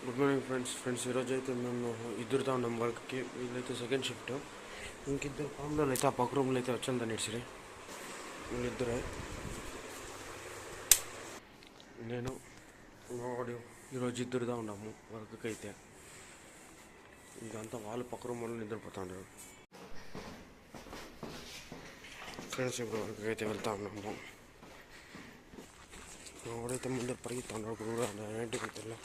Good morning friends ఈరోజు అయితే మేము ఇద్దరుతా ఉన్నాం వర్క్కి. వీళ్ళైతే సెకండ్ షిఫ్ట్. ఇంకిద్దరు పాములో అయితే ఆ పక్క రూమ్లో అయితే వచ్చాను నడిచిరి. వీళ్ళిద్దరే, నేను మా వాడు ఈరోజు ఇద్దరుదా ఉన్నాము వర్క్కి. అయితే ఇంకంతా వాళ్ళు పక్క రూమ్ వాళ్ళు నిద్రపోతా ఉన్నారు. ఫ్రెండ్స్ ఇప్పుడు వర్క్కి అయితే వెళ్తా ఉన్నాము. మా వాడైతే ముందర పరిగెత్తా ఉన్నాడు కూడా ఏంటికి తెల్ల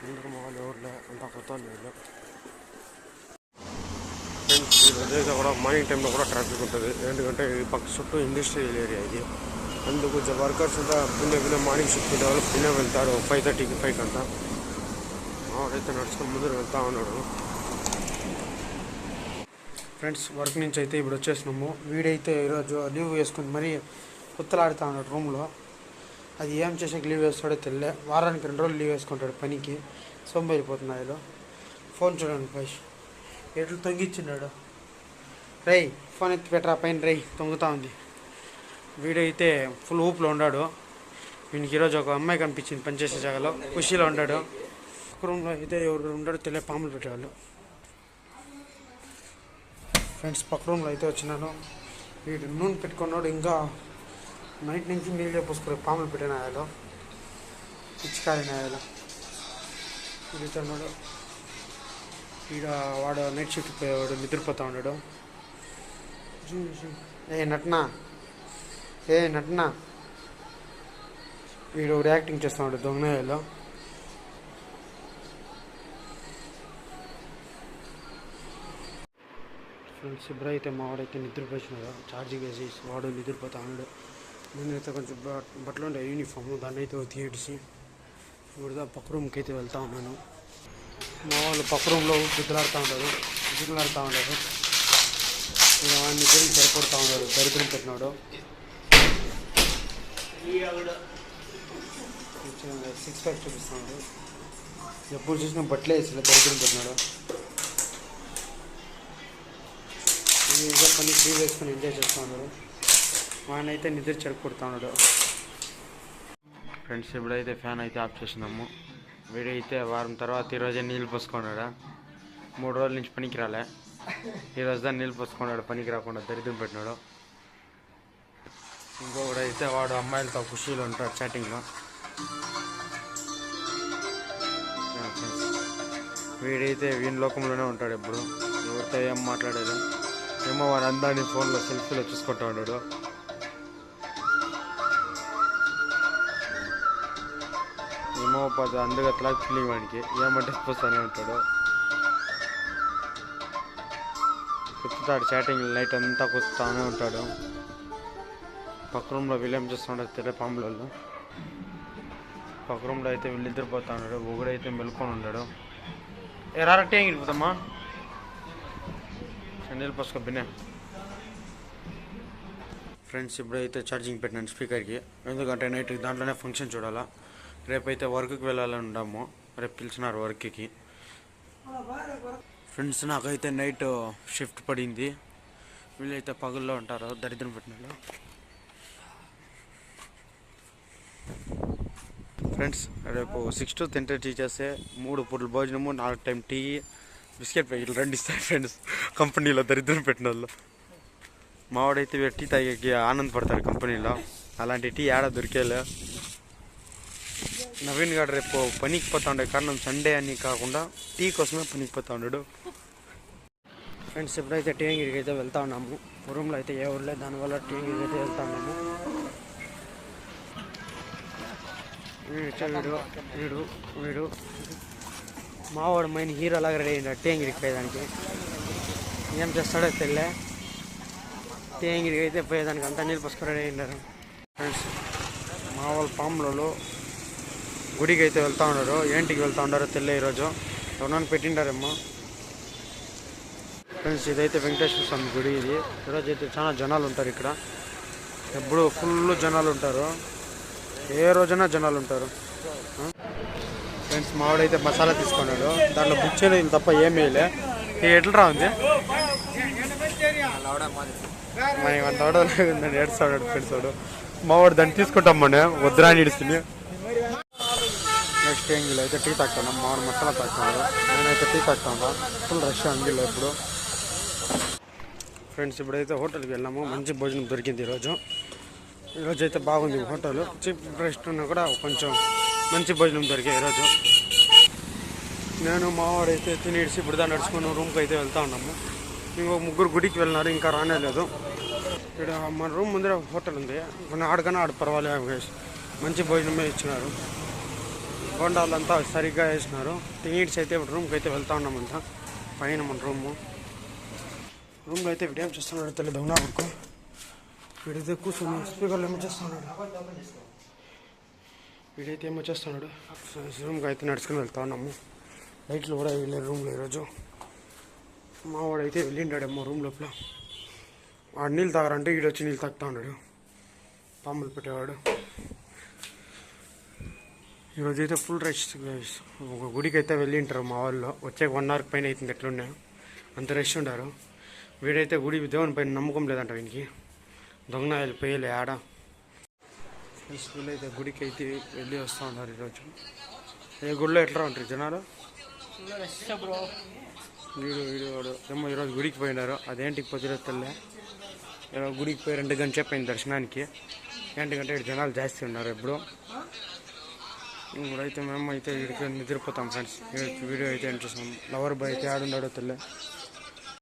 ముందర మా వాళ్ళు ఎవరులే అంతా కొత్త వాళ్ళు. ఫ్రెండ్స్ ఈరోజు అయితే కూడా మార్నింగ్ టైంలో కూడా ట్రాఫిక్ ఉంటుంది, ఎందుకంటే ఈ పక్క చుట్టూ ఇండస్ట్రియల్ ఏరియా ఇది. అందుకు వర్కర్స్ అంతా పిన్న మార్నింగ్ షిఫ్ట్ ఉండే వాళ్ళు పిన్న వెళ్తారు 5:30కి 5కి అంతా. మావాడైతే నడుచుకొని ముందర వెళ్తా ఉన్నాడు. ఫ్రెండ్స్ వర్క్ నుంచి అయితే ఇప్పుడు వచ్చేసినాము. వీడైతే ఈరోజు లీవ్ వేసుకుని మరీ కుత్తలాడుతూ ఉన్నాడు రూమ్లో. అది ఏం చేసాక లీవ్ వేస్తాడో తెలియలే. వారానికి 2 రోజులు లీవ్ వేసుకుంటాడు పనికి. సోంబేరిపోతున్నాడు. ఫోన్ చూడండి పైష్ ఎట్లు తొంగిచ్చిన్నాడు. రై ఫోన్ ఎత్తి పెట్టరా పైన, రై తొంగుతూ ఉంది. వీడైతే ఫుల్ ఊపులో ఉన్నాడు. వీనికి ఈరోజు ఒక అమ్మాయి కనిపించింది పనిచేసే జాగాలో, ఖుషీలో ఉన్నాడు. ఒక రూమ్లో అయితే ఎవరు ఉన్నాడో తెలియ, పాములు పెట్టేవాళ్ళు. ఫ్రెండ్స్ పక్క రూమ్లో అయితే వచ్చినాను. వీడు నూనె పెట్టుకున్నాడు. ఇంకా నైట్ నుంచి నీళ్ళే పోసుకుని పాములు పెట్టిన ఆయాలో, పిచ్చికారిన ఆయాలో తిరుగుతున్నాడు. ఈడ వాడు నైట్ షిఫ్ట్ పోయేవాడు, నిద్రపోతా ఉన్నాడు. నటనా వీడు యాక్టింగ్ చేస్తున్నాడు దొంగనాయాలో. ఫ్రెండ్స్ ఇప్పుడైతే మా వాడైతే నిద్రపోయినాడు. ఛార్జింగ్ వేసి వాడు నిద్రపోతా ఉన్నాడు. నేనైతే కొంచెం బట్టలు ఉండే యూనిఫామ్ దాన్ని అయితే తీసి ఇప్పుడు పక్క రూమ్కి అయితే వెళ్తూ ఉన్నాను. మా వాళ్ళు పక్క రూమ్లో గుద్దులాడుతూ ఉంటారు. వాడిని గురించి సరిపడుతూ ఉన్నాడు. దరిద్రం పెట్టినాడు. సిక్స్ ప్యాక్ చూపిస్తున్నాడు. ఎప్పుడు చూసినా బట్టలే వేసి దరిద్రం పెట్టినాడు. ఏదో పని ఫ్రీ వేసుకొని ఎంజాయ్ చేస్తూ ఉన్నాడు. వాడినైతే నిద్ర చెడుకొడుతూ ఉన్నాడు. ఫ్రెండ్స్ ఇప్పుడైతే ఫ్యాన్ అయితే ఆఫ్ చేసినాము. వీడైతే వారం తర్వాత ఈరోజే నీళ్ళు పోసుకున్నాడు. 3 రోజుల నుంచి పనికి రాలే. ఈరోజు దాన్ని నీళ్ళు పోసుకున్నాడు, పనికి రాకుండా దరిద్రం పెట్టినాడు. ఇంకొకడైతే వాడు అమ్మాయిలతో ఖుషీలో ఉంటాడు చాటింగ్లో. వీడైతే వీని లోకంలోనే ఉంటాడు. ఎప్పుడు ఎవరితో ఏం మాట్లాడేది ఏమో, వాడు అందరినీ ఫోన్లో సెల్ఫీలో చూసుకుంటూ ఉన్నాడు. ఏమో అందుకట్లా ఫీలింగ్ వాడికి, ఏమంటే పోస్తానే ఉంటాడు. కుత్తుతాడు చాటింగ్, నైట్ అంతా కుత్తుతానే ఉంటాడు. పక్క రూమ్లో వీళ్ళేం చేస్తున్నాడు తెలియ, పాములలో పక్క రూమ్లో అయితే వీళ్ళు నిద్రపోతా ఉన్నాడు. ఒకడైతే మెలుకొని ఉన్నాడు. రారట్టే ఇంగిపోతామా నీళ్ళు పోసుకో బిన్నే. ఫ్రెండ్స్ ఇప్పుడైతే ఛార్జింగ్ పెట్టినాను స్పీకర్కి, ఎందుకంటే నైట్ దాంట్లోనే ఫంక్షన్ చూడాలా. రేపైతే వర్క్కి వెళ్ళాలని ఉన్నాము. రేపు పిలిచినారు వర్క్కి. ఫ్రెండ్స్ నాకైతే నైట్ షిఫ్ట్ పడింది. వీళ్ళైతే పగుల్లో ఉంటారు, దరిద్రం పెట్టినారు. ఫ్రెండ్స్ రేపు 6 to 10 టీచర్సే 3 పూటల భోజనము, 4 టైం టీ, బిస్కెట్ ప్యాకెట్లు 2 ఇస్తారు ఫ్రెండ్స్. కంపెనీలో దరిద్రం పెట్టిన వాళ్ళు. మావాడైతే టీ తాగి ఆనందపడతారు కంపెనీలో. అలాంటి టీ ఏడా దొరికేలే. నవీన్ గారు రేపు పనికి పోతా ఉండే కారణం సండే అని కాకుండా టీ కోసమే పనికి పోతా ఉన్నాడు. ఫ్రెండ్స్ ఎప్పుడైతే టీంగిరికి అయితే వెళ్తా ఉన్నాము. రూమ్లో అయితే ఎవరు లేదు, దానివల్ల టీంగిరికి అయితే వెళ్తా ఉన్నాము. వీడు మావాడు మైన్ హీరో లాగా రెడీ అయ్యాడు టీంగిరికి పోయేదానికి. ఏం చేస్తాడో తెలియలే. టీంగిరికి అయితే పోయేదానికి అంతా నీళ్ళు పోసుకొని రెడీ అయ్యారు. ఫ్రెండ్స్ మా వాళ్ళు పాములలో గుడికి అయితే వెళ్తూ ఉన్నారు. ఏంటికి వెళ్తూ ఉన్నారో తెలియ, ఈరోజు ఎవరన్నా పెట్టిండారేమో. ఫ్రెండ్స్ ఇదైతే వెంకటేశ్వర స్వామి గుడి. ఇది ఈరోజు అయితే చాలా జనాలు ఉంటారు ఇక్కడ. ఎప్పుడు ఫుల్ జనాలు ఉంటారు, ఏ రోజైనా జనాలు ఉంటారు. ఫ్రెండ్స్ మావాడైతే మసాలా తీసుకున్నాడు. దాంట్లో బుచ్చేది తప్ప ఏం వేయలే. ఎట్లా ఉంది మరి అంత ఆడలేదండి. ఏడుస్తాడు ఫ్రెండ్స్ వాడు. మావాడు దాన్ని తీసుకుంటాం మన వద్దురా అని ఇడుస్తుంది. నెక్స్ట్ అంగిల్ అయితే టీ తాగుతున్నాం, మామూలు మసాలా తాగుతున్నాడు, నేనైతే టీ తాగుతున్నా. ఫుల్ రష్ అంగిల్లో ఇప్పుడు. ఫ్రెండ్స్ ఇప్పుడైతే హోటల్కి వెళ్ళాము, మంచి భోజనం దొరికింది ఈరోజు అయితే బాగుంది హోటల్. చీప్ రెస్టారెంట్ కూడా కొంచెం మంచి భోజనం దొరికాయి ఈరోజు. నేను మావాడైతే తినేసి ఇప్పుడు దాన్ని నడుచుకుని రూమ్కి అయితే వెళ్తూ ఉన్నాము. ఇంకో ముగ్గురు గుడికి వెళ్ళినారు, ఇంకా రానేలేదు. ఇక్కడ మన రూమ్ ముందర హోటల్ ఉంది, కొన్ని ఆడకన్నా ఆడ పర్వాలేదు, మంచి భోజనమే ఇచ్చినారు. బొండాలంతా సరిగ్గా వేసినారు. తినేసి అయితే ఇప్పుడు రూమ్కి అయితే వెళ్తూ ఉన్నామంట. పైన మన రూమ్లో అయితే వీడు ఏం చేస్తున్నాడు తెలియదు, దొంగ కొడుకు. వీడైతే కూర్చొని స్పీకర్లో ఏమో చేస్తున్నాడు, వీడైతే ఏమో చేస్తున్నాడు. రూమ్కి అయితే నడుచుకుని వెళ్తా ఉన్నాము. లైట్లు కూడా వెళ్ళారు రూమ్లో ఈరోజు. మావాడైతే వెళ్ళిండాడేమో రూమ్ లోపల. వాడు నీళ్ళు తాగరంటే వీడు వచ్చి నీళ్ళు తాగుతూ ఉన్నాడు, పాములు పెట్టేవాడు. ఈరోజు అయితే ఫుల్ రష్. ఒక గుడికి అయితే వెళ్ళింటారు మా వాళ్ళు, వచ్చే 1 hour పైన అవుతుంది, ఎట్లున్నాయి అంత రష్ ఉండారు. వీడైతే దేవుని పైన నమ్మకం లేదంట వీనికి, దొంగనాయలు పోయలే ఆడ. వీళ్ళైతే గుడికి అయితే వెళ్ళి వస్తూ ఉన్నారు ఈరోజు. ఏ గుడిలో ఎట్లా ఉంటారు జనాలు? వీడు ఏమో ఈరోజు గుడికి పోయినారు, అదేంటికి పొద్దున తెల్లే. గుడికి పోయి 2 గంటలు చెప్పయింది దర్శనానికి. ఏంటంటే ఇక్కడ జనాలు జాస్తి ఉన్నారు ఎప్పుడు. ఇప్పుడైతే మేము అయితే వీడికి నిద్రపోతాం ఫ్రెండ్స్. వీడియో అయితే ఏం చేస్తాం, లవర్ బాయ్ అయితే ఆడున్నాడో తెల్లే.